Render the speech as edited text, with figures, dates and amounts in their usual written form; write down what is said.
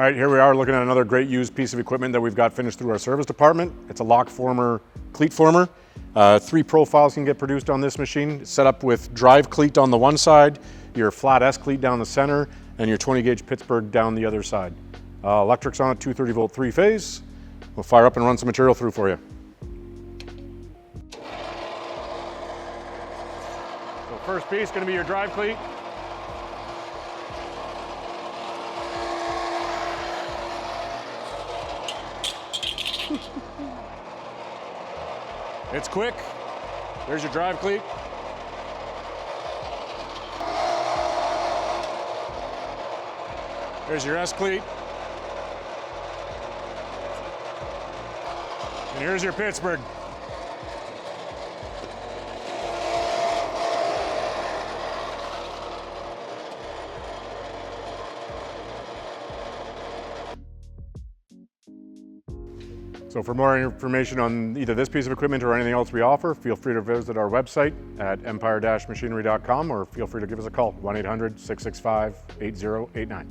All right, here we are looking at another great used piece of equipment that we've got finished through our service department. It's a Lockformer Cleatformer. 3 profiles can get produced on this machine. It's set up with drive cleat on the one side, your flat S cleat down the center, and your 20 gauge Pittsburgh down the other side. Electrics on it, 230 volt 3-phase. We'll fire up and run some material through for you. So first piece going to be your drive cleat. It's quick. There's your drive cleat. There's your S cleat. And here's your Pittsburgh. So for more information on either this piece of equipment or anything else we offer, feel free to visit our website at empire-machinery.com or feel free to give us a call, 1-800-665-8089.